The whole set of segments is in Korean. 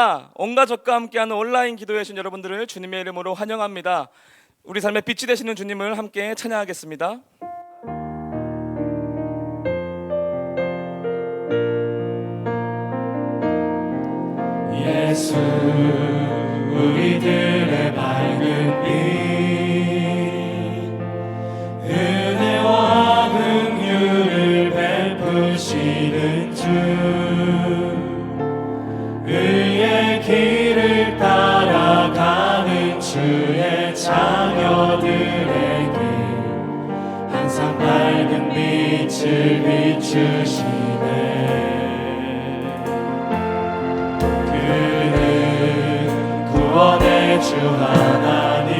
반갑습니다. 온 가족과 함께하는 온라인 기도회 신 여러분들을 주님의 이름으로 환영합니다. 우리 삶의 빛이 되시는 주님을 함께 찬양하겠습니다. 예수 우리들의 밝은 빛, 은혜와 긍휼을 베푸시는 주, 의의 길을 따라가는 주의 자녀들에게 항상 밝은 빛을 비추시네. 구원의 주 하나님,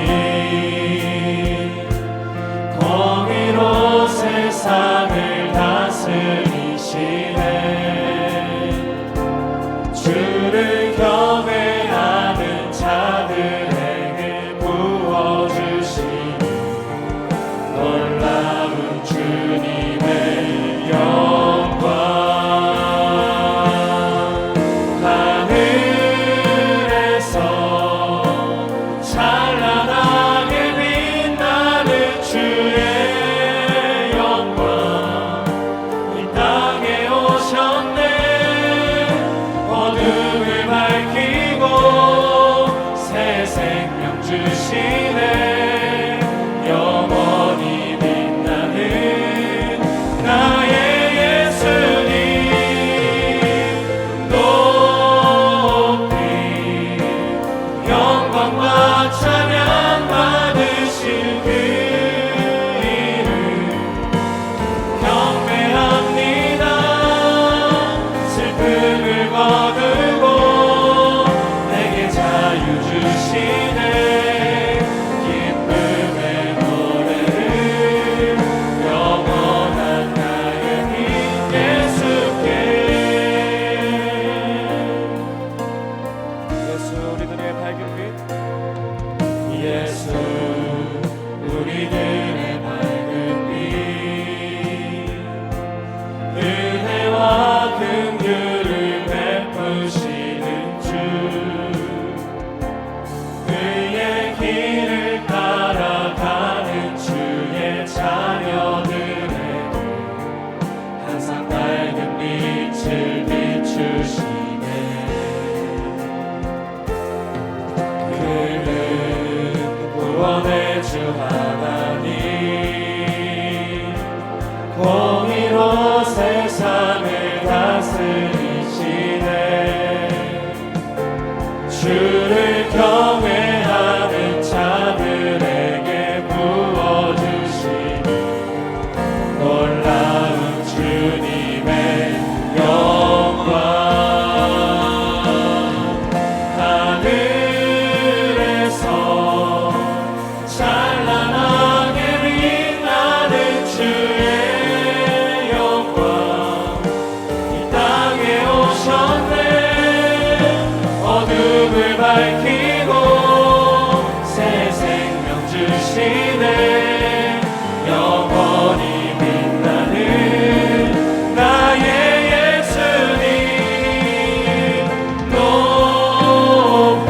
공의로 세상을 다스리시네. 주를 경외하는 자들에게 부어주시니 놀라운 주님의 영광. 주시네. 영원히 빛나는 나의 예수님, 높이 영광과 찬양 받으실 그 이름 경배합니다. 슬픔을 거두고 내게 자유 주시네. 예수 우리들의 밝은 빛, 은혜와 긍휼을 베푸시는 주, 의의 길을 따라가는 주의 자녀들에게 항상 밝은 빛을 비추시네. 구원의 주 하나님, 공의로 세상을 다스리시네. 주를 경외하는 자들에게 부어주시니 놀라운 주님의 영광. 하늘에서 찬란하게 빛나는 주의 영광, 이 땅에 오셨네. 어둠을 밝히고 새 생명 주시네. 영원히 빛나는 나의 예수님, 높이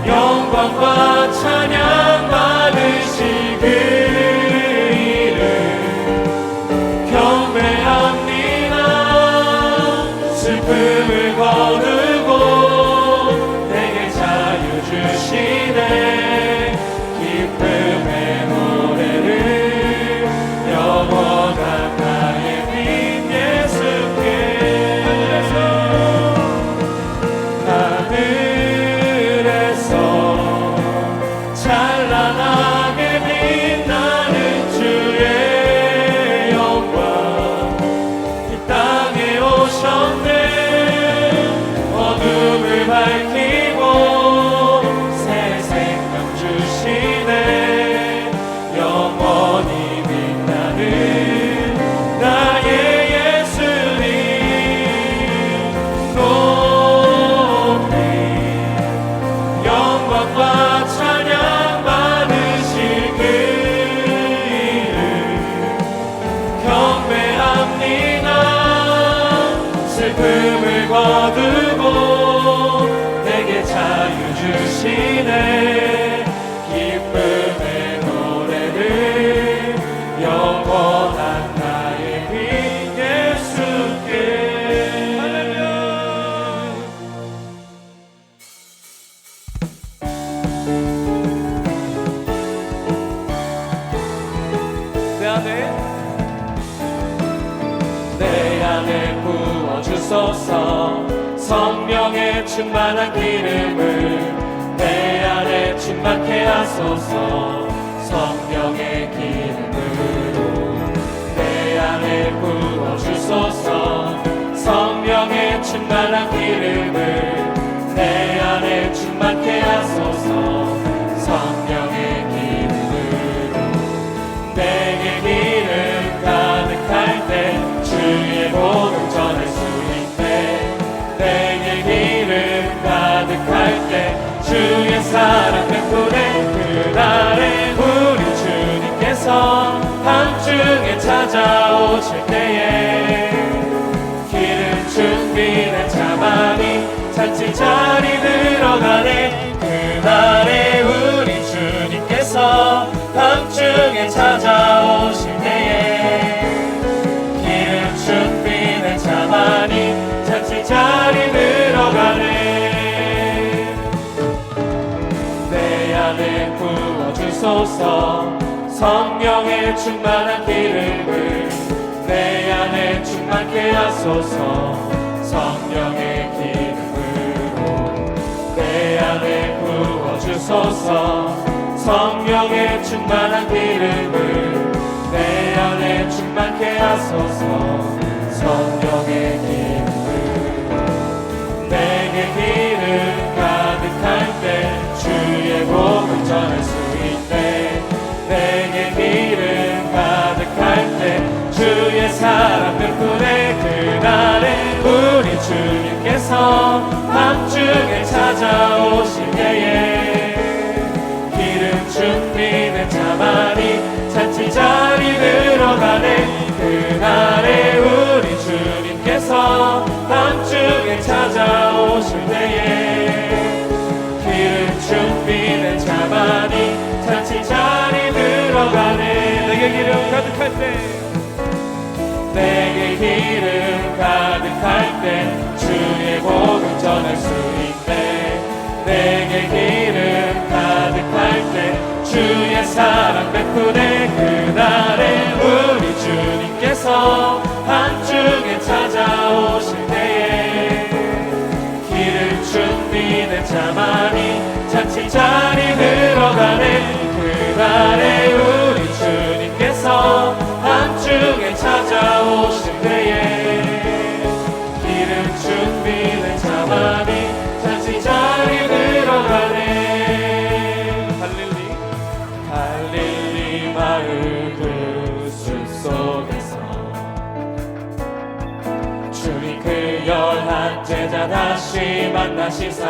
영광과 찬양 받으실 그 이름 경배합니다. 슬픔을 거두고 성령의 충만한 기름을 내 안에 충만케 하소서. 성령의 기름으로 내 안에 부어주소서. 성령의 충만한 기름을 내 안에 충만케 하소서. 성령의 기름으로 내게 기름 가득할 때 주의 복음 전할 수 있네. 내게 기름 가득할 때 주의 사랑 베푸네. 그날에 우리 주님께서 밤중에 찾아오실 때에 기름 준비된 자만이 잔치 자리 들어가네. 그날에 우리 주님께서 밤중에 찾아오실 때에 기름 준비된 자만이 잔치 자리 들어가네. 내 안에 부어주소서. 성령의 충만한 기름을 내 안에 충만케 하소서. 성령의 기름으로 내 안에 부어주소서. 성령의 충만한 기름을 내 안에 충만케 하소서. 성령의 기름으로 내게 기름 가득할 때 주의 복음 전할 수 있네. 내게 기름 가득할 때 주의 사랑 베푸네. 그날에 우리 주님께서 밤중에 찾아오실 때에 기름 준비된 자만이 잔치 자리 들어가네. 그날에 우리 주님께서 밤중에 찾아오실 때에 기름 준비된 자만이 잔치 자리 들어가네. 내게 기름 가득할 때 내게 기름 가득할 때 주의 복음 전할 수 있네. 내게 기름 가득할 때 주의 사랑 베푸네. 그날에 우리 주님께서 밤중에 찾아오실 때에 기름 준비된 자만이 잔치 자리 들어가네. 그날에 우리 주님께서 밤중에 찾아오실 때에 기름 준비된 자만이 잔치 자리 들어가네. 갈릴리 마을 그 숲속에서 주님 그 열한 제자 다시 만나시사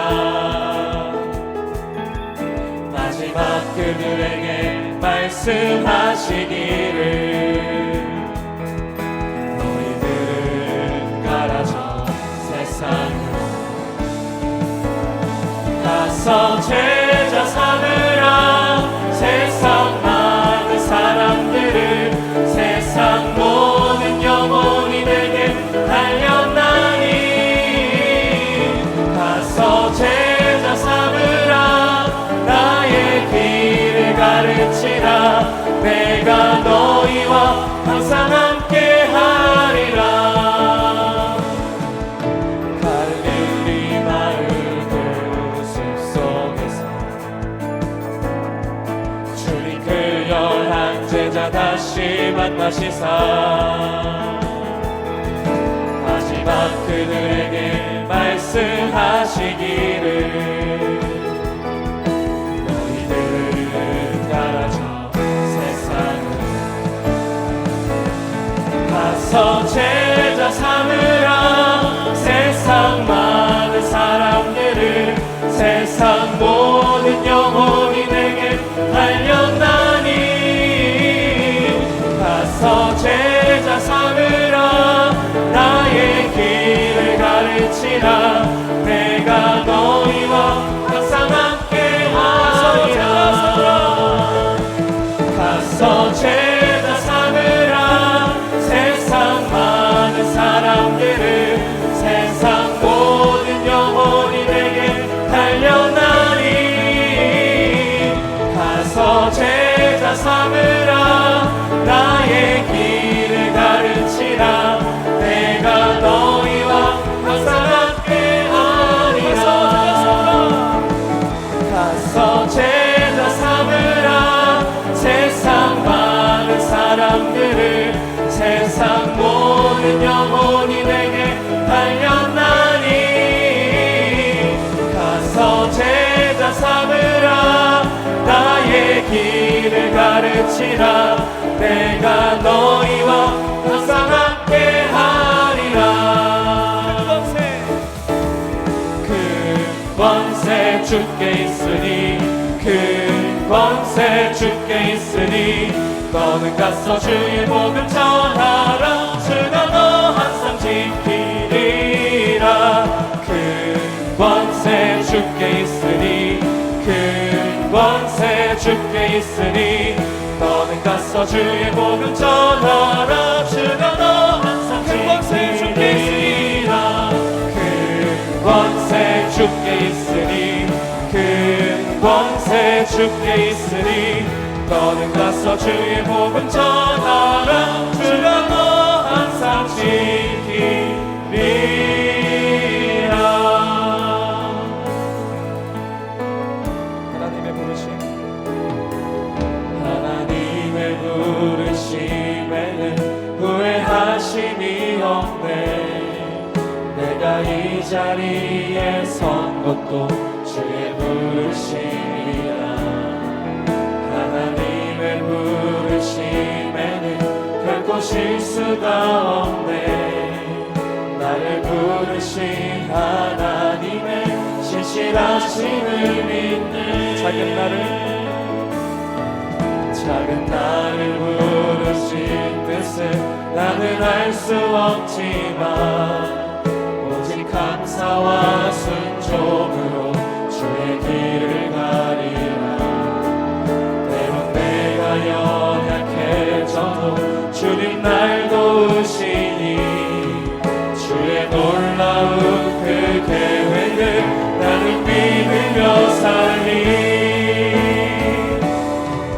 마지막 그들에게 말씀하시기를 너희들은 가라져 세상으로 가서 제자 삼으라. 세상 많은 사람들을 세상 모든 영혼이 되게 달렸나니 가서 제자 삼으라. 나의 길을 가르치라. 내가 너희와 항상 함께 하리라. 갈릴리 마을 그 숲속에서 주님 그 열한 제자 다시 만나시사 마지막 그들에게 말씀하시기를 너희들은 가라져 세상을 가서 제자 삼으라. 세상 많은 사람들을 세상 모든 영혼이 내게 달렸나니 가서 제자 삼으라. 나의 길을 가르치라. 내가 너 같이라 내가 너희와 항상 함께 하리라. 그 권세 주께 있으니 그 권세 주께 있으니 너는 가서 주의 복음 전하라. 주가 너 항상 지키리라. 그 권세 주께 있으니 그 권세 주께 있으니 너는 가서 주의 복음 전하라. 주가 너 항상 지키리라. 그 권세 주께 있으니 그 권세 주께 있으니 너는 가서 주의 복음 전하라. 주가 너 항상 지키리라. 하나님의 부르심, 하나님의 부르심에는 후회하심이 없네. 내가 이 자리에 선 것도 주의 부르심이라. 하나님의 부르심에는 결코 실수가 없네. 나를 부르신 하나님의 신실하심을 믿는 작은 나를 부르신 뜻을 나는 알 수 없지만 오직 감사와 순종으로 주의 길을 가리라. 때론 내가 연약해져도 주님 날 도우시니 주의 놀라운 그 계획을 나는 믿으며 살리.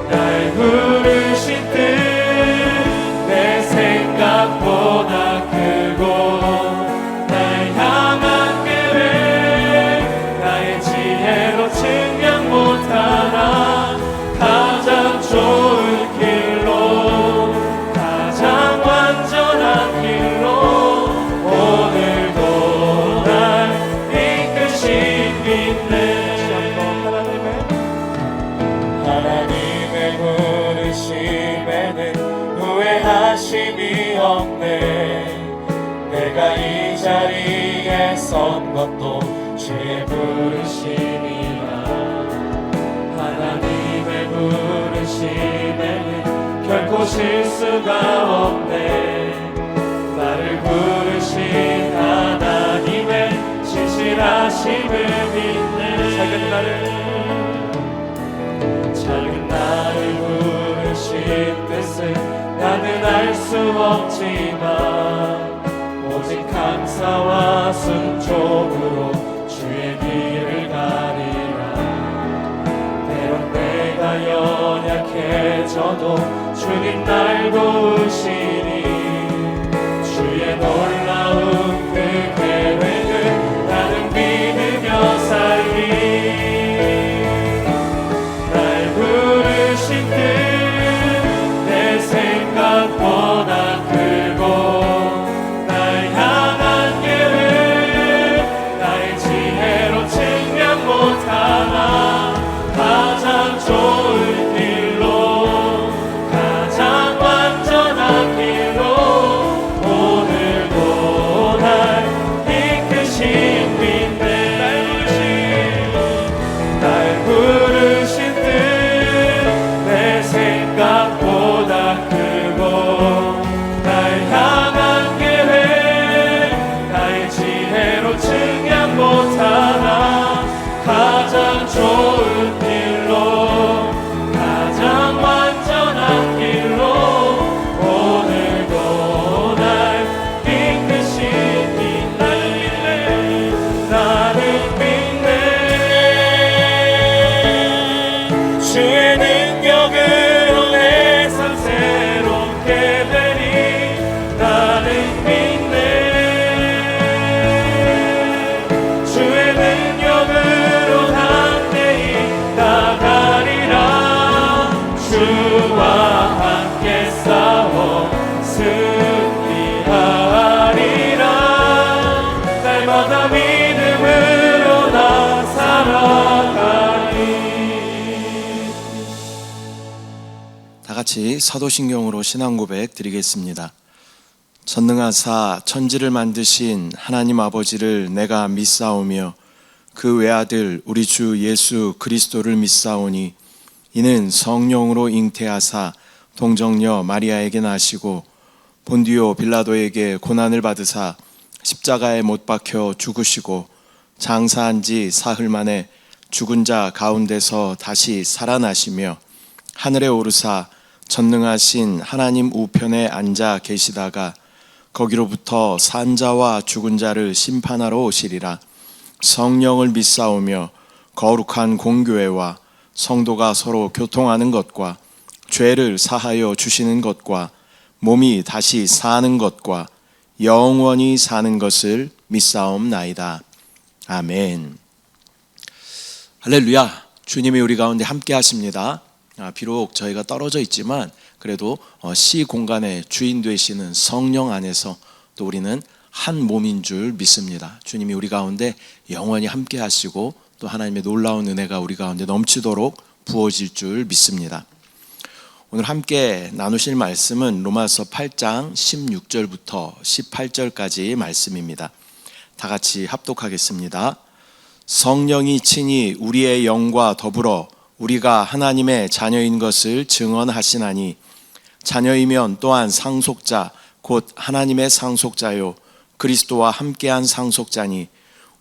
날 부르신 뜻 내 생각보다 크고 날 향한 계획 나의 지혜로 증명 못하나 가장 좋은 길로 가장 완전한 길로 오늘도 날 이끄신 믿는 하나님의 부르심에는 후회하심이 없네. 내가 이 자리에 선 것도 주의 부르심이라. 하나님의 부르심에는 결코 실수가 없네. 나를 부르신 하나님의 신실하심을 믿는 작은 나를 부르신 뜻을 나는 알 수 없지만 오직 감사와 순종으로 주의 길을 가리라. 때론 내가 연약해져도 주님 날 도우시니 주의 놀라운 그 계획을 나는 믿으며 살리. 날 부르신 뜻 내 생각보다 크고 날 향한 계획 나의 지혜로 증명 못하나 가장 좋은 길로 가장 완전한 길로 오늘도 날 이끄신 믿네. 같이 사도신경으로 신앙고백 드리겠습니다. 전능하사 천지를 만드신 하나님 아버지를 내가 믿사오며 그 외아들 우리 주 예수 그리스도를 믿사오니 이는 성령으로 잉태하사 동정녀 마리아에게 나시고 본디오 빌라도에게 고난을 받으사 십자가에 못 박혀 죽으시고 장사한 지 사흘 만에 죽은 자 가운데서 다시 살아나시며 하늘에 오르사 전능하신 하나님 우편에 앉아 계시다가 거기로부터 산 자와 죽은 자를 심판하러 오시리라. 성령을 믿사오며 거룩한 공교회와 성도가 서로 교통하는 것과 죄를 사하여 주시는 것과 몸이 다시 사는 것과 영원히 사는 것을 믿사옵나이다. 아멘. 할렐루야. 주님이 우리 가운데 함께 하십니다. 비록 저희가 떨어져 있지만 그래도 시 공간의 주인 되시는 성령 안에서 또 우리는 한 몸인 줄 믿습니다. 주님이 우리 가운데 영원히 함께 하시고 또 하나님의 놀라운 은혜가 우리 가운데 넘치도록 부어질 줄 믿습니다. 오늘 함께 나누실 말씀은 로마서 8장 16절부터 18절까지 말씀입니다. 다 같이 합독하겠습니다. 성령이 친히 우리의 영과 더불어 우리가 하나님의 자녀인 것을 증언하시나니 자녀이면 또한 상속자 곧 하나님의 상속자요 그리스도와 함께한 상속자니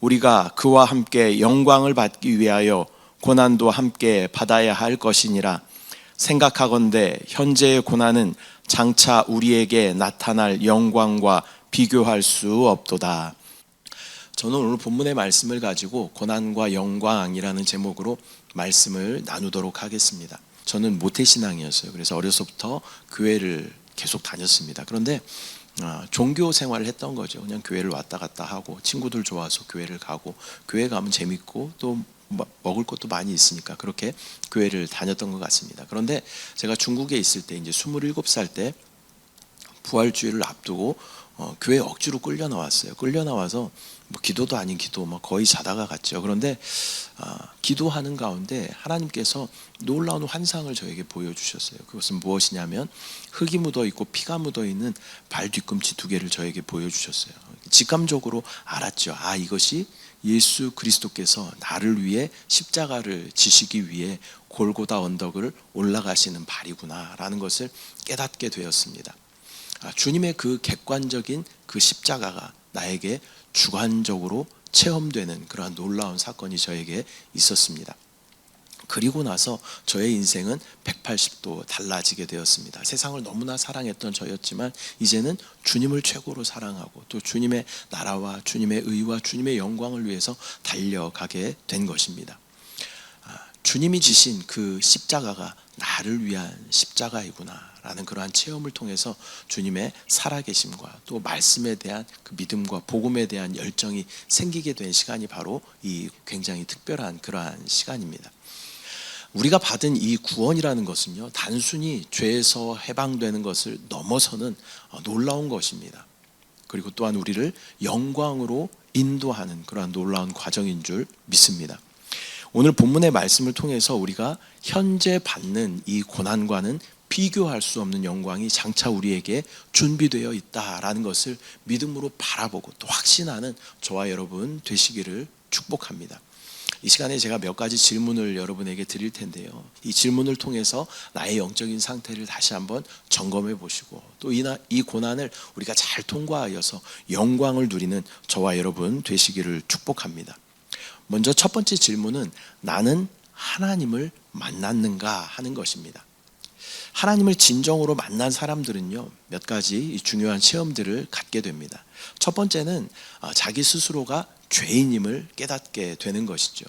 우리가 그와 함께 영광을 받기 위하여 고난도 함께 받아야 할 것이니라. 생각하건대 현재의 고난은 장차 우리에게 나타날 영광과 비교할 수 없도다. 저는 오늘 본문의 말씀을 가지고 고난과 영광이라는 제목으로 말씀을 나누도록 하겠습니다. 저는 모태신앙이었어요. 그래서 어려서부터 교회를 계속 다녔습니다. 그런데 종교 생활을 했던 거죠. 그냥 교회를 왔다 갔다 하고 친구들 좋아서 교회를 가고 교회 가면 재밌고 또 먹을 것도 많이 있으니까 그렇게 교회를 다녔던 것 같습니다. 그런데 제가 중국에 있을 때 이제 27살 때 부활주일을 앞두고 교회에 억지로 끌려 나왔어요. 끌려 나와서 기도도 아닌 기도 거의 자다가 갔죠. 그런데 기도하는 가운데 하나님께서 놀라운 환상을 저에게 보여주셨어요. 그것은 무엇이냐면 흙이 묻어있고 피가 묻어있는 발 뒤꿈치 2개를 저에게 보여주셨어요. 직감적으로 알았죠. 이것이 예수 그리스도께서 나를 위해 십자가를 지시기 위해 골고다 언덕을 올라가시는 발이구나 라는 것을 깨닫게 되었습니다. 주님의 그 객관적인 그 십자가가 나에게 주관적으로 체험되는 그러한 놀라운 사건이 저에게 있었습니다. 그리고 나서 저의 인생은 180도 달라지게 되었습니다. 세상을 너무나 사랑했던 저였지만 이제는 주님을 최고로 사랑하고 또 주님의 나라와 주님의 의와 주님의 영광을 위해서 달려가게 된 것입니다. 주님이 지신 그 십자가가 나를 위한 십자가이구나 라는 그러한 체험을 통해서 주님의 살아계심과 또 말씀에 대한 그 믿음과 복음에 대한 열정이 생기게 된 시간이 바로 이 굉장히 특별한 그러한 시간입니다. 우리가 받은 이 구원이라는 것은요, 단순히 죄에서 해방되는 것을 넘어서는 놀라운 것입니다. 그리고 또한 우리를 영광으로 인도하는 그러한 놀라운 과정인 줄 믿습니다. 오늘 본문의 말씀을 통해서 우리가 현재 받는 이 고난과는 비교할 수 없는 영광이 장차 우리에게 준비되어 있다라는 것을 믿음으로 바라보고 또 확신하는 저와 여러분 되시기를 축복합니다. 이 시간에 제가 몇 가지 질문을 여러분에게 드릴 텐데요. 이 질문을 통해서 나의 영적인 상태를 다시 한번 점검해 보시고 또 이 고난을 우리가 잘 통과하여서 영광을 누리는 저와 여러분 되시기를 축복합니다. 먼저 첫 번째 질문은 나는 하나님을 만났는가 하는 것입니다. 하나님을 진정으로 만난 사람들은요, 몇 가지 중요한 체험들을 갖게 됩니다. 첫 번째는 자기 스스로가 죄인임을 깨닫게 되는 것이죠.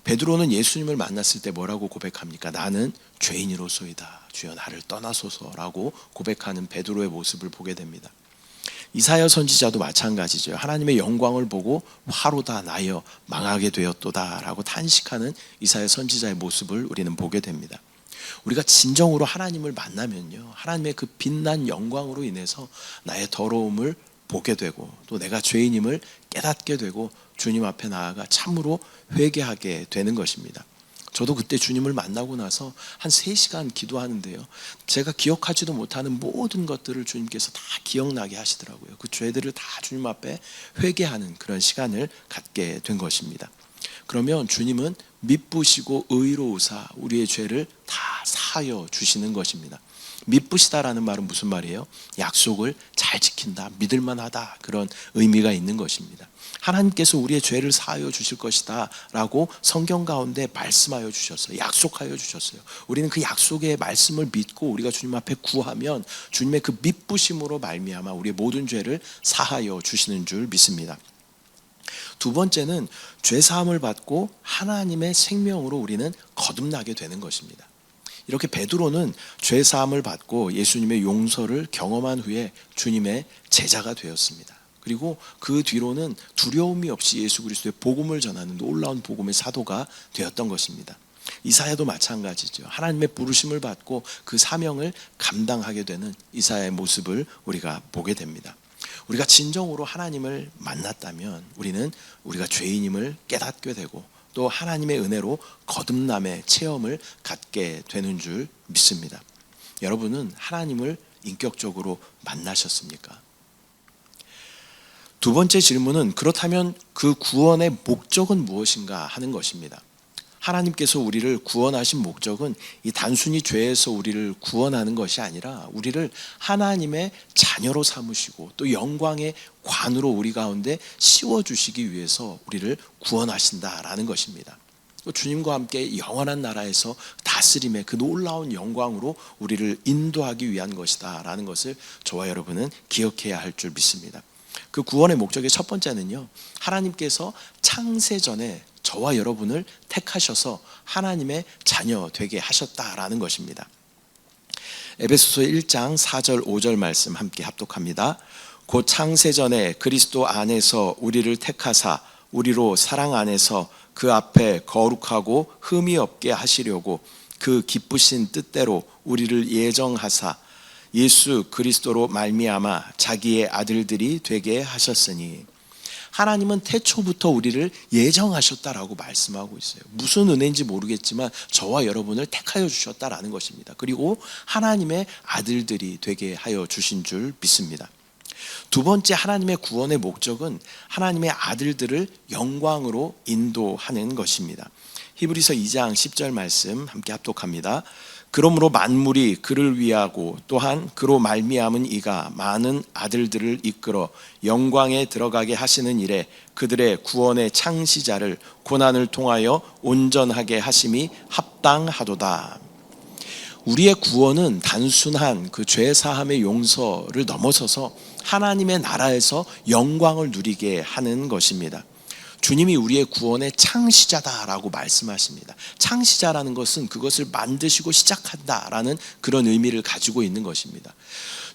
베드로는 예수님을 만났을 때 뭐라고 고백합니까? 나는 죄인이로소이다. 주여 나를 떠나소서라고 고백하는 베드로의 모습을 보게 됩니다. 이사야 선지자도 마찬가지죠. 하나님의 영광을 보고 화로다 나여 망하게 되었도다 라고 탄식하는 이사야 선지자의 모습을 우리는 보게 됩니다. 우리가 진정으로 하나님을 만나면요, 하나님의 그 빛난 영광으로 인해서 나의 더러움을 보게 되고 또 내가 죄인임을 깨닫게 되고 주님 앞에 나아가 참으로 회개하게 되는 것입니다. 저도 그때 주님을 만나고 나서 한 3시간 기도하는데요, 제가 기억하지도 못하는 모든 것들을 주님께서 다 기억나게 하시더라고요. 그 죄들을 다 주님 앞에 회개하는 그런 시간을 갖게 된 것입니다. 그러면 주님은 미쁘시고 의로우사 우리의 죄를 다 사하여 주시는 것입니다. 미쁘시다라는 말은 무슨 말이에요? 약속을 잘 지킨다, 믿을만하다, 그런 의미가 있는 것입니다. 하나님께서 우리의 죄를 사하여 주실 것이다 라고 성경 가운데 말씀하여 주셨어요. 약속하여 주셨어요. 우리는 그 약속의 말씀을 믿고 우리가 주님 앞에 구하면 주님의 그 미쁘심으로 말미암아 우리의 모든 죄를 사하여 주시는 줄 믿습니다. 두 번째는 죄 사함을 받고 하나님의 생명으로 우리는 거듭나게 되는 것입니다. 이렇게 베드로는 죄 사함을 받고 예수님의 용서를 경험한 후에 주님의 제자가 되었습니다. 그리고 그 뒤로는 두려움이 없이 예수 그리스도의 복음을 전하는 놀라운 복음의 사도가 되었던 것입니다. 이사야도 마찬가지죠. 하나님의 부르심을 받고 그 사명을 감당하게 되는 이사야의 모습을 우리가 보게 됩니다. 우리가 진정으로 하나님을 만났다면 우리는 우리가 죄인임을 깨닫게 되고 또 하나님의 은혜로 거듭남의 체험을 갖게 되는 줄 믿습니다. 여러분은 하나님을 인격적으로 만나셨습니까? 두 번째 질문은 그렇다면 그 구원의 목적은 무엇인가 하는 것입니다. 하나님께서 우리를 구원하신 목적은 이 단순히 죄에서 우리를 구원하는 것이 아니라 우리를 하나님의 자녀로 삼으시고 또 영광의 관으로 우리 가운데 씌워주시기 위해서 우리를 구원하신다라는 것입니다. 주님과 함께 영원한 나라에서 다스림의 그 놀라운 영광으로 우리를 인도하기 위한 것이다 라는 것을 저와 여러분은 기억해야 할 줄 믿습니다. 그 구원의 목적의 첫 번째는요, 하나님께서 창세 전에 저와 여러분을 택하셔서 하나님의 자녀 되게 하셨다라는 것입니다. 에베소서 1장 4절 5절 말씀 함께 합독합니다. 곧 창세 전에 그리스도 안에서 우리를 택하사 우리로 사랑 안에서 그 앞에 거룩하고 흠이 없게 하시려고 그 기쁘신 뜻대로 우리를 예정하사 예수 그리스도로 말미암아 자기의 아들들이 되게 하셨으니, 하나님은 태초부터 우리를 예정하셨다라고 말씀하고 있어요. 무슨 은혜인지 모르겠지만 저와 여러분을 택하여 주셨다라는 것입니다. 그리고 하나님의 아들들이 되게 하여 주신 줄 믿습니다. 두 번째 하나님의 구원의 목적은 하나님의 아들들을 영광으로 인도하는 것입니다. 히브리서 2장 10절 말씀 함께 합독합니다. 그러므로 만물이 그를 위하고 또한 그로 말미암은 이가 많은 아들들을 이끌어 영광에 들어가게 하시는 일에 그들의 구원의 창시자를 고난을 통하여 온전하게 하심이 합당하도다. 우리의 구원은 단순한 그 죄 사함의 용서를 넘어서서 하나님의 나라에서 영광을 누리게 하는 것입니다. 주님이 우리의 구원의 창시자다라고 말씀하십니다. 창시자라는 것은 그것을 만드시고 시작한다라는 그런 의미를 가지고 있는 것입니다.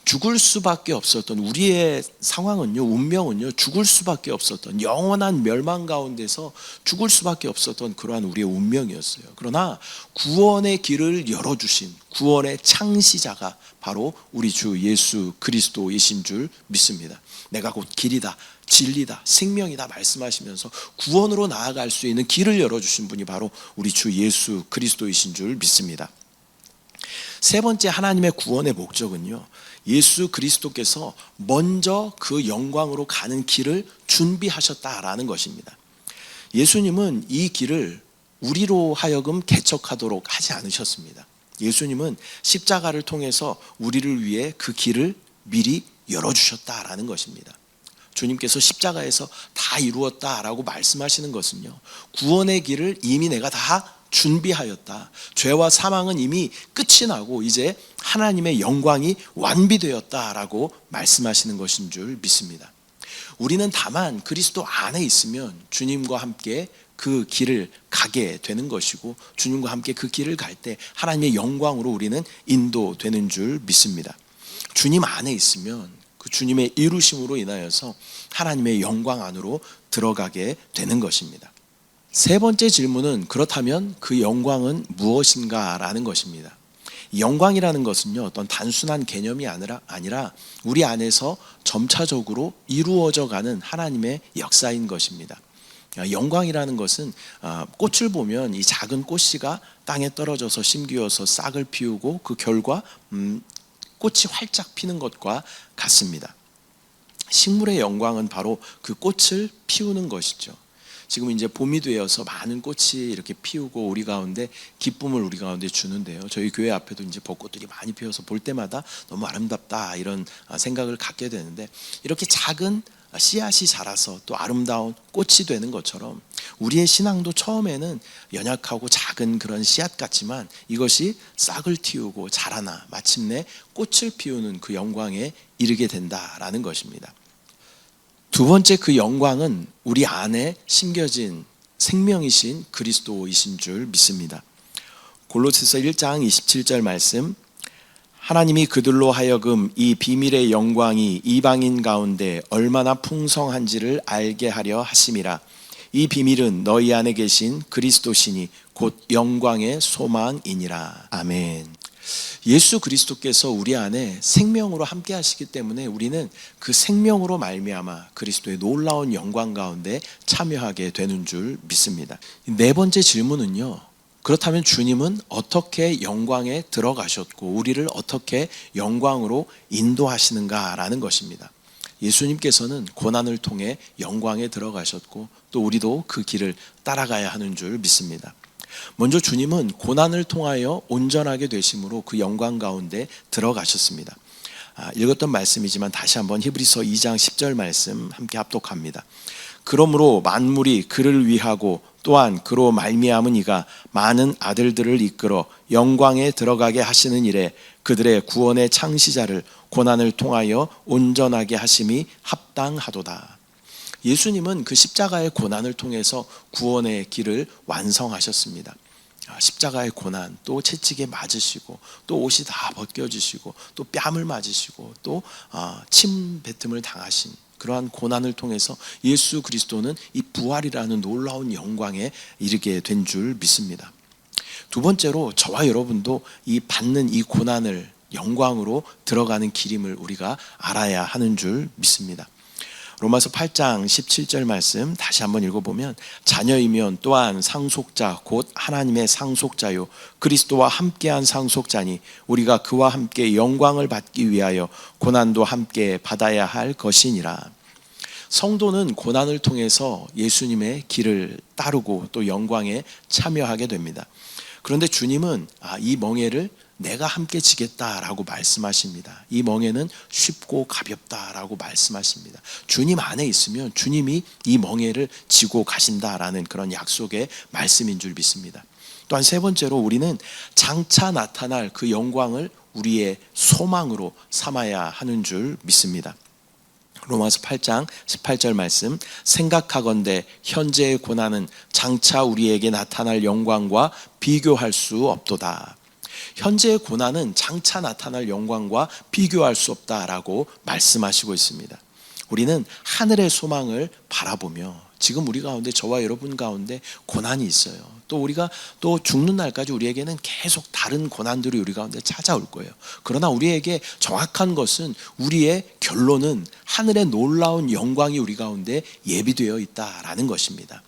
죽을 수밖에 없었던 우리의 상황은요, 운명은요, 죽을 수밖에 없었던 영원한 멸망 가운데서 죽을 수밖에 없었던 그러한 우리의 운명이었어요. 그러나 구원의 길을 열어주신 구원의 창시자가 바로 우리 주 예수 그리스도이신 줄 믿습니다. 내가 곧 길이다, 진리다, 생명이다 말씀하시면서 구원으로 나아갈 수 있는 길을 열어주신 분이 바로 우리 주 예수 그리스도이신 줄 믿습니다. 세 번째 하나님의 구원의 목적은요, 예수 그리스도께서 먼저 그 영광으로 가는 길을 준비하셨다라는 것입니다. 예수님은 이 길을 우리로 하여금 개척하도록 하지 않으셨습니다. 예수님은 십자가를 통해서 우리를 위해 그 길을 미리 열어주셨다라는 것입니다. 주님께서 십자가에서 다 이루었다라고 말씀하시는 것은요, 구원의 길을 이미 내가 다 준비하였다. 죄와 사망은 이미 끝이 나고 이제 하나님의 영광이 완비되었다라고 말씀하시는 것인 줄 믿습니다. 우리는 다만 그리스도 안에 있으면 주님과 함께 그 길을 가게 되는 것이고 주님과 함께 그 길을 갈 때 하나님의 영광으로 우리는 인도되는 줄 믿습니다. 주님 안에 있으면 그 주님의 이루심으로 인하여서 하나님의 영광 안으로 들어가게 되는 것입니다. 세 번째 질문은 그렇다면 그 영광은 무엇인가 라는 것입니다. 영광이라는 것은요, 어떤 단순한 개념이 아니라 우리 안에서 점차적으로 이루어져 가는 하나님의 역사인 것입니다. 영광이라는 것은 꽃을 보면 이 작은 꽃씨가 땅에 떨어져서 심기어서 싹을 피우고 그 결과 꽃이 활짝 피는 것과 같습니다. 식물의 영광은 바로 그 꽃을 피우는 것이죠. 지금 이제 봄이 되어서 많은 꽃이 이렇게 피우고 우리 가운데 기쁨을 우리 가운데 주는데요. 저희 교회 앞에도 이제 벚꽃들이 많이 피어서 볼 때마다 너무 아름답다 이런 생각을 갖게 되는데, 이렇게 작은 씨앗이 자라서 또 아름다운 꽃이 되는 것처럼 우리의 신앙도 처음에는 연약하고 작은 그런 씨앗 같지만 이것이 싹을 틔우고 자라나 마침내 꽃을 피우는 그 영광에 이르게 된다라는 것입니다. 두 번째 그 영광은 우리 안에 심겨진 생명이신 그리스도이신 줄 믿습니다. 골로새서 1장 27절 말씀, 하나님이 그들로 하여금 이 비밀의 영광이 이방인 가운데 얼마나 풍성한지를 알게 하려 하심이라. 이 비밀은 너희 안에 계신 그리스도시니 곧 영광의 소망이니라. 아멘. 예수 그리스도께서 우리 안에 생명으로 함께 하시기 때문에 우리는 그 생명으로 말미암아 그리스도의 놀라운 영광 가운데 참여하게 되는 줄 믿습니다. 네 번째 질문은요, 그렇다면 주님은 어떻게 영광에 들어가셨고 우리를 어떻게 영광으로 인도하시는가라는 것입니다. 예수님께서는 고난을 통해 영광에 들어가셨고 또 우리도 그 길을 따라가야 하는 줄 믿습니다. 먼저 주님은 고난을 통하여 온전하게 되심으로 그 영광 가운데 들어가셨습니다. 읽었던 말씀이지만 다시 한번 히브리서 2장 10절 말씀 함께 합독합니다. 그러므로 만물이 그를 위하고 또한 그로 말미암은 이가 많은 아들들을 이끌어 영광에 들어가게 하시는 일에 그들의 구원의 창시자를 고난을 통하여 온전하게 하심이 합당하도다. 예수님은 그 십자가의 고난을 통해서 구원의 길을 완성하셨습니다. 십자가의 고난, 또 채찍에 맞으시고 또 옷이 다 벗겨지시고 또 뺨을 맞으시고 또 침 뱉음을 당하신 그러한 고난을 통해서 예수 그리스도는 이 부활이라는 놀라운 영광에 이르게 된 줄 믿습니다. 두 번째로 저와 여러분도 이 받는 이 고난을 영광으로 들어가는 길임을 우리가 알아야 하는 줄 믿습니다. 로마서 8장 17절 말씀 다시 한번 읽어보면, 자녀이면 또한 상속자 곧 하나님의 상속자요 그리스도와 함께한 상속자니 우리가 그와 함께 영광을 받기 위하여 고난도 함께 받아야 할 것이니라. 성도는 고난을 통해서 예수님의 길을 따르고 또 영광에 참여하게 됩니다. 그런데 주님은 이 멍에를 내가 함께 지겠다라고 말씀하십니다. 이 멍에는 쉽고 가볍다라고 말씀하십니다. 주님 안에 있으면 주님이 이 멍에를 지고 가신다라는 그런 약속의 말씀인 줄 믿습니다. 또한 세 번째로 우리는 장차 나타날 그 영광을 우리의 소망으로 삼아야 하는 줄 믿습니다. 로마서 8장 18절 말씀, 생각하건대 현재의 고난은 장차 우리에게 나타날 영광과 비교할 수 없도다. 현재의 고난은 장차 나타날 영광과 비교할 수 없다라고 말씀하시고 있습니다. 우리는 하늘의 소망을 바라보며 지금 우리 가운데 저와 여러분 가운데 고난이 있어요. 또 우리가 또 죽는 날까지 우리에게는 계속 다른 고난들이 우리 가운데 찾아올 거예요. 그러나 우리에게 정확한 것은 우리의 결론은 하늘의 놀라운 영광이 우리 가운데 예비되어 있다라는 것입니다.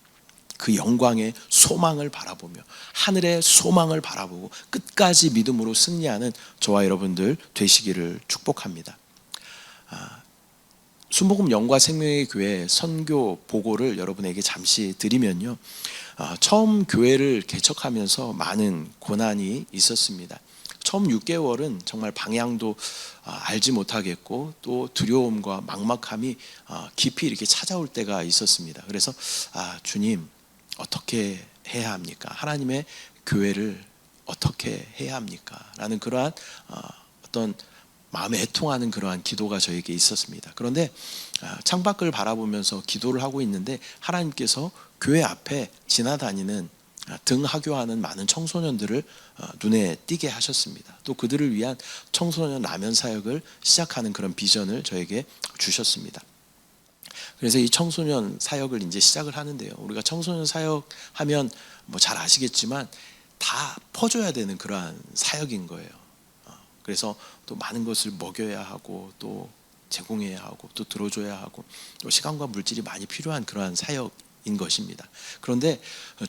그 영광의 소망을 바라보며 하늘의 소망을 바라보고 끝까지 믿음으로 승리하는 저와 여러분들 되시기를 축복합니다. 순복음 영과 생명의 교회 선교 보고를 여러분에게 잠시 드리면요, 처음 교회를 개척하면서 많은 고난이 있었습니다. 처음 6개월은 정말 방향도 알지 못하겠고 또 두려움과 막막함이 깊이 이렇게 찾아올 때가 있었습니다. 그래서 주님, 어떻게 해야 합니까? 하나님의 교회를 어떻게 해야 합니까? 라는 그러한 어떤 마음에 애통하는 그러한 기도가 저에게 있었습니다. 그런데 창밖을 바라보면서 기도를 하고 있는데 하나님께서 교회 앞에 지나다니는 등하교하는 많은 청소년들을 눈에 띄게 하셨습니다. 또 그들을 위한 청소년 라면 사역을 시작하는 그런 비전을 저에게 주셨습니다. 그래서 이 청소년 사역을 이제 시작을 하는데요. 우리가 청소년 사역하면 뭐 잘 아시겠지만 다 퍼줘야 되는 그러한 사역인 거예요. 그래서 또 많은 것을 먹여야 하고 또 제공해야 하고 또 들어줘야 하고 또 시간과 물질이 많이 필요한 그러한 사역인 마음인 것입니다. 그런데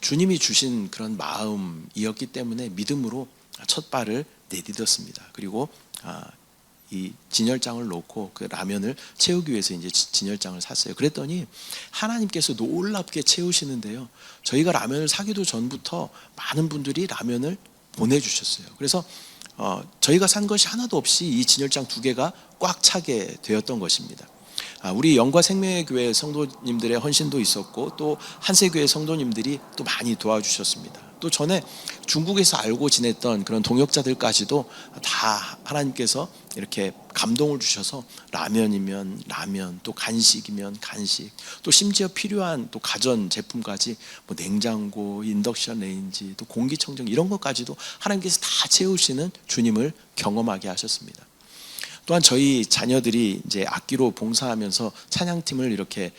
주님이 주신 그런 마음이었기 때문에 믿음으로 첫 발을 내딛었습니다. 그리고 이 진열장을 놓고 그 라면을 채우기 위해서 이제 진열장을 샀어요. 그랬더니 하나님께서 놀랍게 채우시는데요. 저희가 라면을 사기도 전부터 많은 분들이 라면을 보내주셨어요. 그래서 저희가 산 것이 하나도 없이 이 진열장 2개가 꽉 차게 되었던 것입니다. 우리 영과 생명의 교회 성도님들의 헌신도 있었고 또 한세교회 성도님들이 또 많이 도와주셨습니다. 또 전에 중국에서 알고 지냈던 그런 동역자들까지도 다 하나님께서 이렇게 감동을 주셔서 라면이면 라면, 또 간식이면 간식, 또 심지어 필요한 또 가전 제품까지 뭐 냉장고, 인덕션 레인지, 또 공기청정 이런 것까지도 하나님께서 다 채우시는 주님을 경험하게 하셨습니다. 또한 저희 자녀들이 이제 악기로 봉사하면서 찬양팀을 이렇게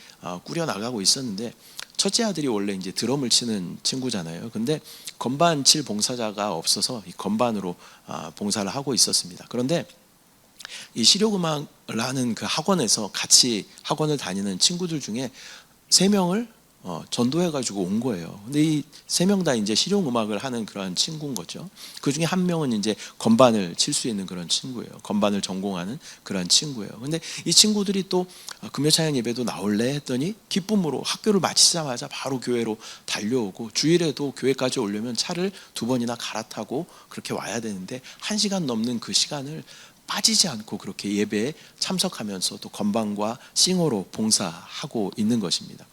꾸려 나가고 있었는데 첫째 아들이 원래 이제 드럼을 치는 친구잖아요. 근데 건반 칠 봉사자가 없어서 이 건반으로 봉사를 하고 있었습니다. 그런데 이 실용음악을 하는 그 학원에서 같이 학원을 다니는 친구들 중에 3명을 전도해가지고 온 거예요. 근데 이 3명 다 이제 실용음악을 하는 그런 친구인 거죠. 그 중에 한 명은 이제 건반을 칠 수 있는 그런 친구예요. 건반을 전공하는 그런 친구예요. 근데 이 친구들이 또 금요 찬양 예배도 나올래 했더니 기쁨으로 학교를 마치자마자 바로 교회로 달려오고, 주일에도 교회까지 오려면 차를 2번이나 갈아타고 그렇게 와야 되는데 1시간 넘는 그 시간을 빠지지 않고 그렇게 예배에 참석하면서 또 건반과 싱어로 봉사하고 있는 것입니다.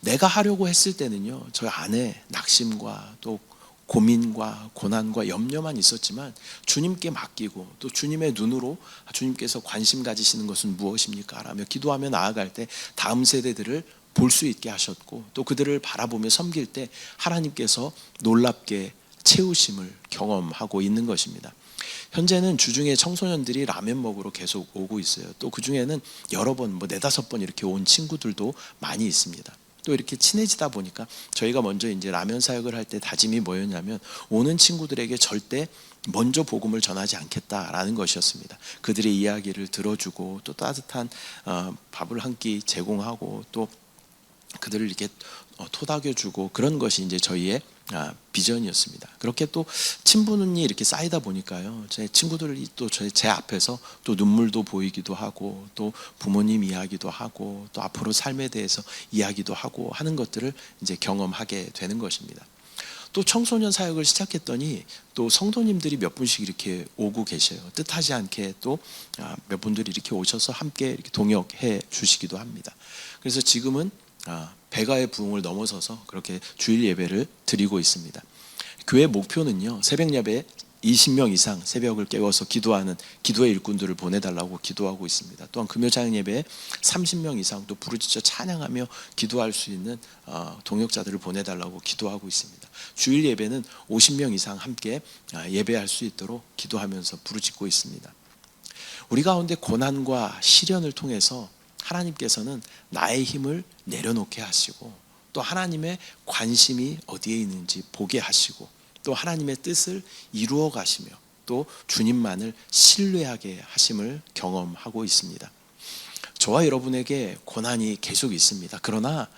내가 하려고 했을 때는요, 저 안에 낙심과 또 고민과 고난과 염려만 있었지만 주님께 맡기고 또 주님의 눈으로 주님께서 관심 가지시는 것은 무엇입니까? 라며 기도하며 나아갈 때 다음 세대들을 볼 수 있게 하셨고, 또 그들을 바라보며 섬길 때 하나님께서 놀랍게 채우심을 경험하고 있는 것입니다. 현재는 주중에 청소년들이 라면 먹으러 계속 오고 있어요. 또 그중에는 여러 번, 4-5번 이렇게 온 친구들도 많이 있습니다. 또 이렇게 친해지다 보니까 저희가 먼저 이제 라면 사역을 할 때 다짐이 뭐였냐면, 오는 친구들에게 절대 먼저 복음을 전하지 않겠다라는 것이었습니다. 그들의 이야기를 들어주고 또 따뜻한 밥을 한 끼 제공하고 또 그들을 이렇게 토닥여주고, 그런 것이 이제 저희의 비전이었습니다. 그렇게 또 친분이 이렇게 쌓이다 보니까요, 제 친구들이 또 제 앞에서 또 눈물도 보이기도 하고, 또 부모님 이야기도 하고, 또 앞으로 삶에 대해서 이야기도 하고 하는 것들을 이제 경험하게 되는 것입니다. 또 청소년 사역을 시작했더니 또 성도님들이 몇 분씩 이렇게 오고 계셔요. 뜻하지 않게 또 몇 분들이 이렇게 오셔서 함께 이렇게 동역해 주시기도 합니다. 그래서 지금은 배가의 부흥을 넘어서서 그렇게 주일 예배를 드리고 있습니다. 교회 목표는요, 새벽 예배 20명 이상 새벽을 깨워서 기도하는 기도의 일꾼들을 보내달라고 기도하고 있습니다. 또한 금요 찬양 예배에 30명 이상 또 부르짖어 찬양하며 기도할 수 있는 동역자들을 보내달라고 기도하고 있습니다. 주일 예배는 50명 이상 함께 예배할 수 있도록 기도하면서 부르짖고 있습니다. 우리 가운데 고난과 시련을 통해서 하나님께서는 나의 힘을 내려놓게 하시고, 또 하나님의 관심이 어디에 있는지 보게 하시고, 또 하나님의 뜻을 이루어 가시며 또 주님만을 신뢰하게 하심을 경험하고 있습니다. 저와 여러분에게 고난이 계속 있습니다. 그러나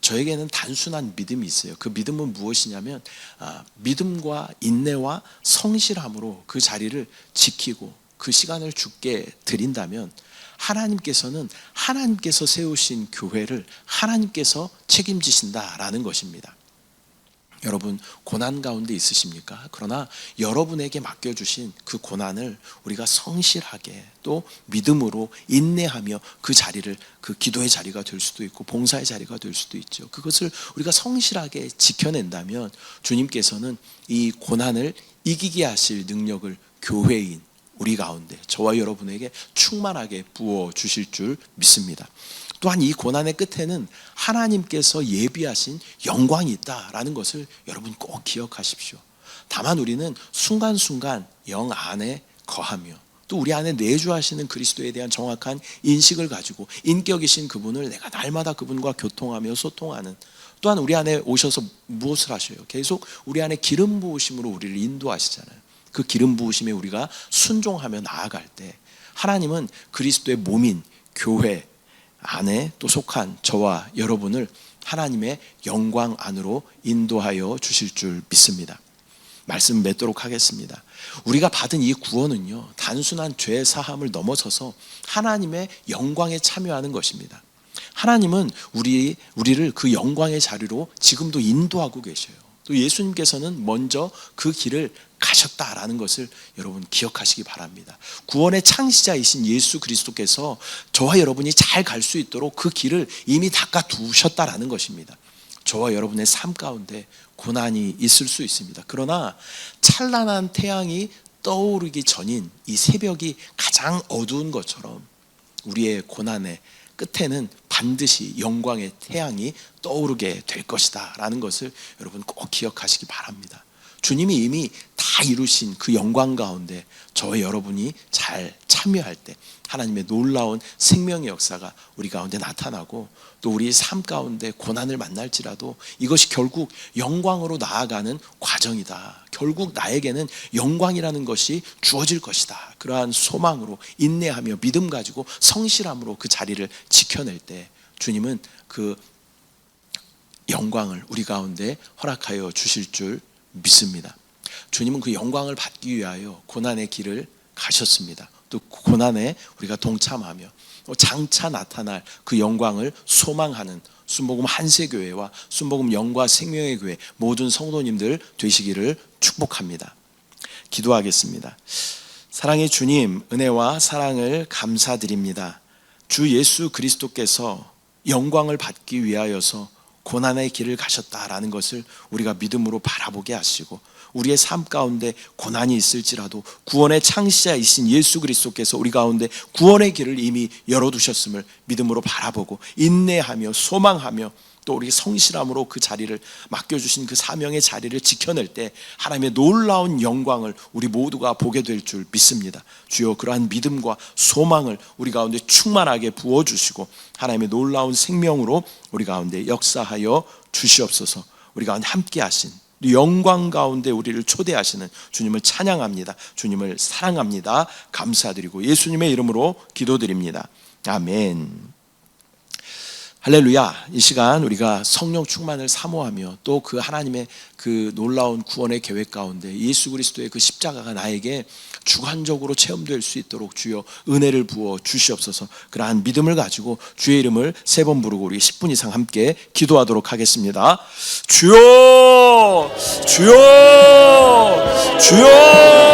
저에게는 단순한 믿음이 있어요. 그 믿음은 무엇이냐면 믿음과 인내와 성실함으로 그 자리를 지키고 그 시간을 주께 드린다면 하나님께서는 하나님께서 세우신 교회를 하나님께서 책임지신다라는 것입니다. 여러분, 고난 가운데 있으십니까? 그러나 여러분에게 맡겨주신 그 고난을 우리가 성실하게 또 믿음으로 인내하며 그 자리를, 그 기도의 자리가 될 수도 있고 봉사의 자리가 될 수도 있죠. 그것을 우리가 성실하게 지켜낸다면 주님께서는 이 고난을 이기게 하실 능력을 교회인 우리 가운데 저와 여러분에게 충만하게 부어주실 줄 믿습니다. 또한 이 고난의 끝에는 하나님께서 예비하신 영광이 있다라는 것을 여러분 꼭 기억하십시오. 다만 우리는 순간순간 영 안에 거하며 또 우리 안에 내주하시는 그리스도에 대한 정확한 인식을 가지고 인격이신 그분을 내가 날마다 그분과 교통하며 소통하는, 또한 우리 안에 오셔서 무엇을 하셔요? 계속 우리 안에 기름 부으심으로 우리를 인도하시잖아요. 그 기름 부으심에 우리가 순종하며 나아갈 때 하나님은 그리스도의 몸인 교회 안에 또 속한 저와 여러분을 하나님의 영광 안으로 인도하여 주실 줄 믿습니다. 말씀 맺도록 하겠습니다. 우리가 받은 이 구원은요, 단순한 죄 사함을 넘어서서 하나님의 영광에 참여하는 것입니다. 하나님은 우리를 그 영광의 자리로 지금도 인도하고 계셔요. 또 예수님께서는 먼저 그 길을 가셨다라는 것을 여러분 기억하시기 바랍니다. 구원의 창시자이신 예수 그리스도께서 저와 여러분이 잘 갈 수 있도록 그 길을 이미 닦아 두셨다라는 것입니다. 저와 여러분의 삶 가운데 고난이 있을 수 있습니다. 그러나 찬란한 태양이 떠오르기 전인 이 새벽이 가장 어두운 것처럼 우리의 고난의 끝에는 반드시 영광의 태양이 떠오르게 될 것이다 라는 것을 여러분 꼭 기억하시기 바랍니다. 주님이 이미 다 이루신 그 영광 가운데 저와 여러분이 잘 참여할 때 하나님의 놀라운 생명의 역사가 우리 가운데 나타나고, 또 우리 삶 가운데 고난을 만날지라도 이것이 결국 영광으로 나아가는 과정이다, 결국 나에게는 영광이라는 것이 주어질 것이다, 그러한 소망으로 인내하며 믿음 가지고 성실함으로 그 자리를 지켜낼 때 주님은 그 영광을 우리 가운데 허락하여 주실 줄 믿습니다. 주님은 그 영광을 받기 위하여 고난의 길을 가셨습니다. 또 고난에 우리가 동참하며 장차 나타날 그 영광을 소망하는 순복음 한세교회와 순복음 영과 생명의 교회 모든 성도님들 되시기를 축복합니다. 기도하겠습니다. 사랑의 주님, 은혜와 사랑을 감사드립니다. 주 예수 그리스도께서 영광을 받기 위하여서 고난의 길을 가셨다라는 것을 우리가 믿음으로 바라보게 하시고, 우리의 삶 가운데 고난이 있을지라도 구원의 창시자이신 예수 그리스도께서 우리 가운데 구원의 길을 이미 열어두셨음을 믿음으로 바라보고 인내하며 소망하며 또 우리 성실함으로 그 자리를 맡겨주신 그 사명의 자리를 지켜낼 때 하나님의 놀라운 영광을 우리 모두가 보게 될 줄 믿습니다. 주여, 그러한 믿음과 소망을 우리 가운데 충만하게 부어주시고 하나님의 놀라운 생명으로 우리 가운데 역사하여 주시옵소서. 우리 가운데 함께 하신 영광 가운데 우리를 초대하시는 주님을 찬양합니다. 주님을 사랑합니다. 감사드리고 예수님의 이름으로 기도드립니다. 아멘. 할렐루야. 이 시간 우리가 성령 충만을 사모하며 또 그 하나님의 그 놀라운 구원의 계획 가운데 예수 그리스도의 그 십자가가 나에게 주관적으로 체험될 수 있도록 주여 은혜를 부어 주시옵소서. 그러한 믿음을 가지고 주의 이름을 3번 부르고 우리 10분 이상 함께 기도하도록 하겠습니다. 주여, 주여, 주여.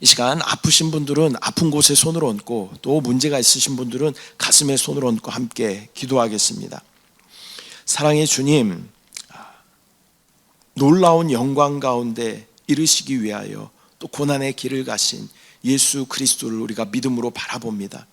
이 시간 아프신 분들은 아픈 곳에 손을 얹고 또 문제가 있으신 분들은 가슴에 손을 얹고 함께 기도하겠습니다. 사랑의 주님, 놀라운 영광 가운데 이르시기 위하여 또 고난의 길을 가신 예수 그리스도를 우리가 믿음으로 바라봅니다.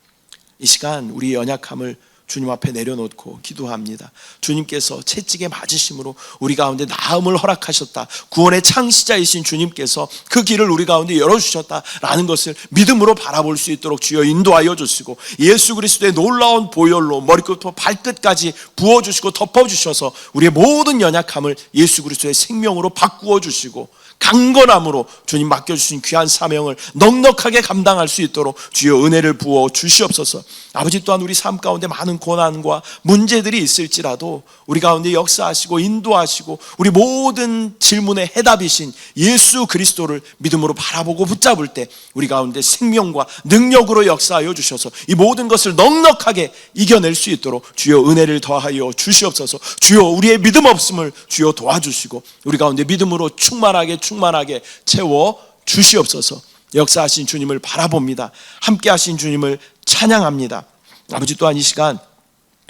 이 시간 우리의 연약함을 주님 앞에 내려놓고 기도합니다. 주님께서 채찍에 맞으심으로 우리 가운데 나음을 허락하셨다. 구원의 창시자이신 주님께서 그 길을 우리 가운데 열어주셨다라는 것을 믿음으로 바라볼 수 있도록 주여 인도하여 주시고, 예수 그리스도의 놀라운 보혈로 머리끝부터 발끝까지 부어주시고 덮어주셔서 우리의 모든 연약함을 예수 그리스도의 생명으로 바꾸어 주시고, 강건함으로 주님 맡겨주신 귀한 사명을 넉넉하게 감당할 수 있도록 주여 은혜를 부어 주시옵소서. 아버지, 또한 우리 삶 가운데 많은 고난과 문제들이 있을지라도 우리 가운데 역사하시고 인도하시고 우리 모든 질문의 해답이신 예수 그리스도를 믿음으로 바라보고 붙잡을 때 우리 가운데 생명과 능력으로 역사하여 주셔서 이 모든 것을 넉넉하게 이겨낼 수 있도록 주여 은혜를 더하여 주시옵소서. 주여 우리의 믿음 없음을 주여 도와주시고 우리 가운데 믿음으로 충만하게 채워 주시옵소서. 역사하신 주님을 바라봅니다. 함께 하신 주님을 찬양합니다. 아버지, 또한 이 시간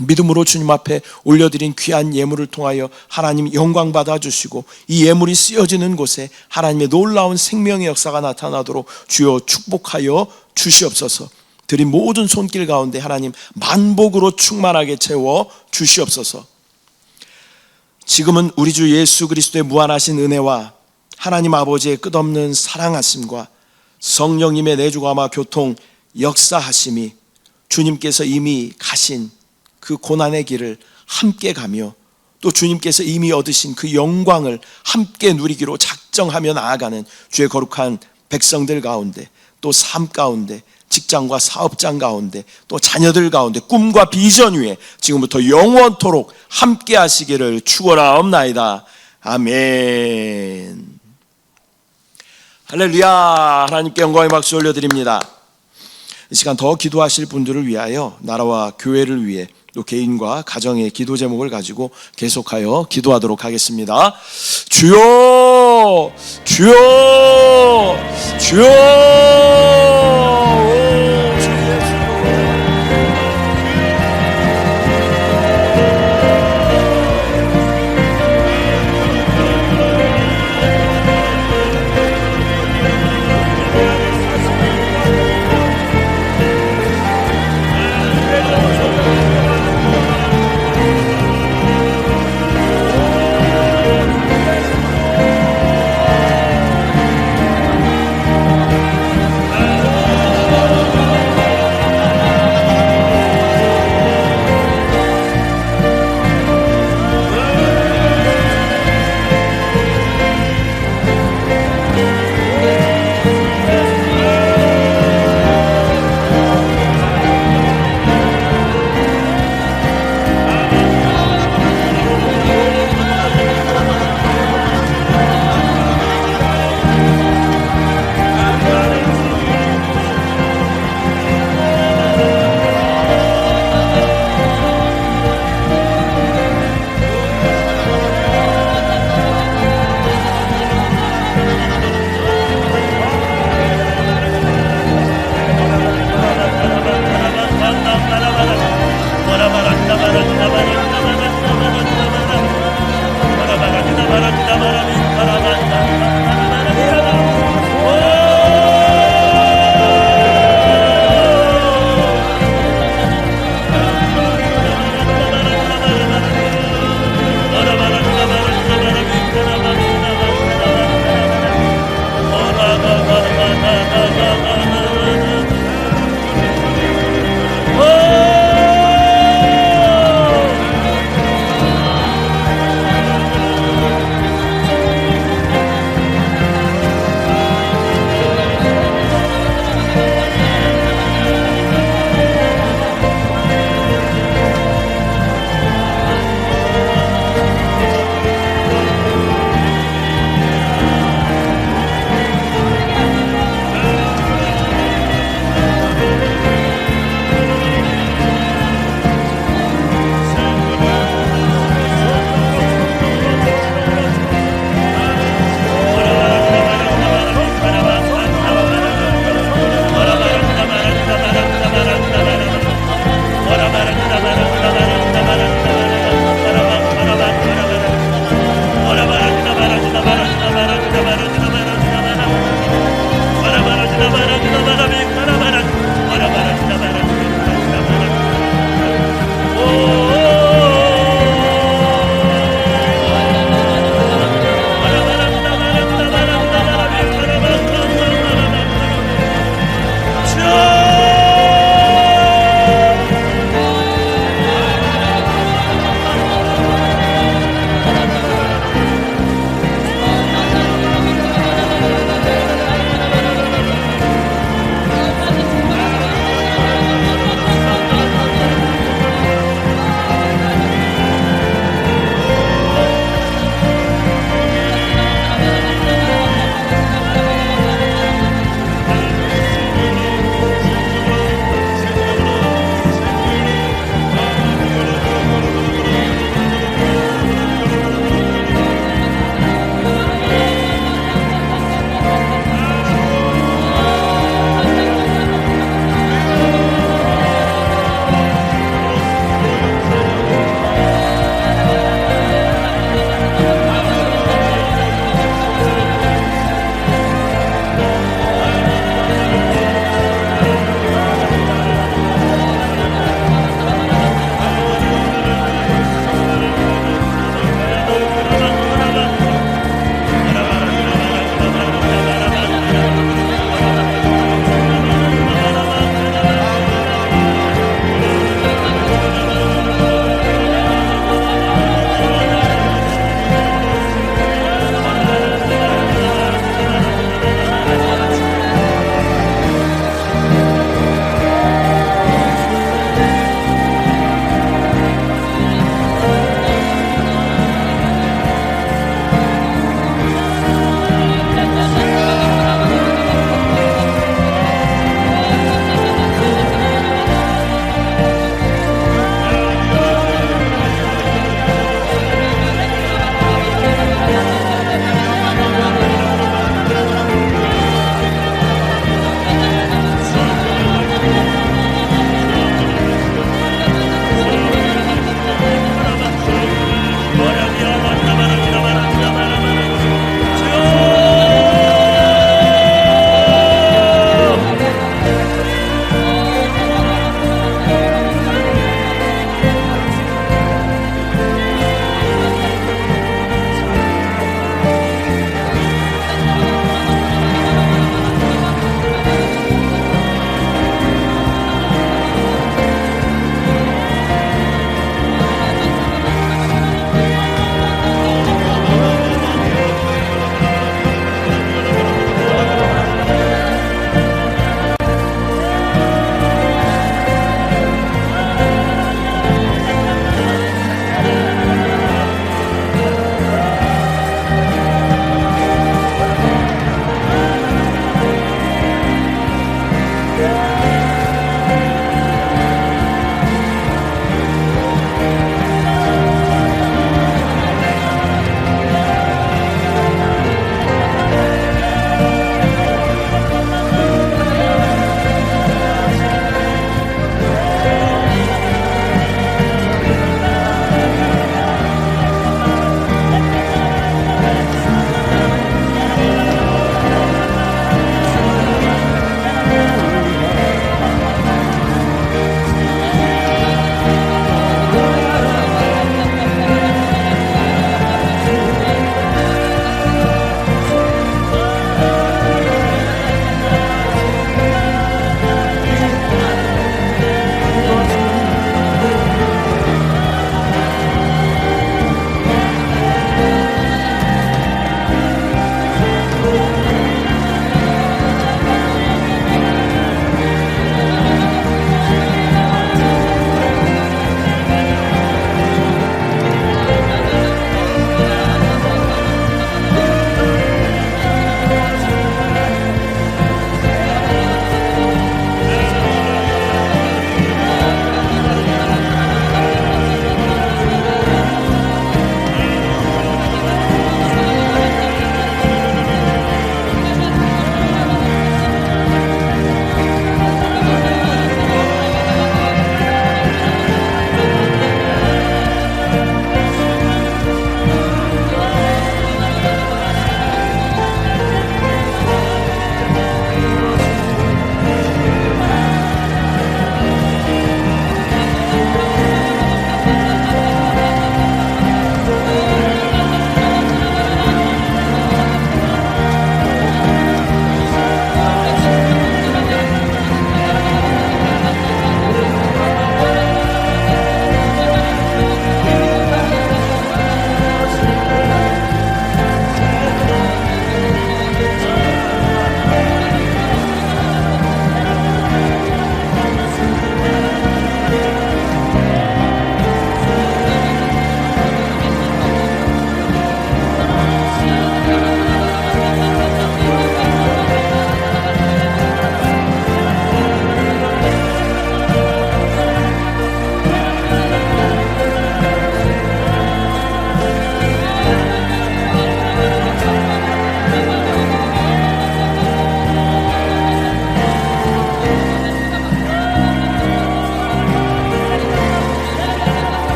믿음으로 주님 앞에 올려드린 귀한 예물을 통하여 하나님 영광 받아주시고 이 예물이 쓰여지는 곳에 하나님의 놀라운 생명의 역사가 나타나도록 주여 축복하여 주시옵소서. 드린 모든 손길 가운데 하나님 만복으로 충만하게 채워 주시옵소서. 지금은 우리 주 예수 그리스도의 무한하신 은혜와 하나님 아버지의 끝없는 사랑하심과 성령님의 내주감화 교통 역사하심이 주님께서 이미 가신 그 고난의 길을 함께 가며 또 주님께서 이미 얻으신 그 영광을 함께 누리기로 작정하며 나아가는 주의 거룩한 백성들 가운데, 또 삶 가운데, 직장과 사업장 가운데, 또 자녀들 가운데 꿈과 비전 위에 지금부터 영원토록 함께 하시기를 축원하옵나이다. 아멘. 할렐루야. 하나님께 영광의 박수 올려드립니다. 이 시간 더 기도하실 분들을 위하여 나라와 교회를 위해 또 개인과 가정의 기도 제목을 가지고 계속하여 기도하도록 하겠습니다. 주여, 주여, 주여.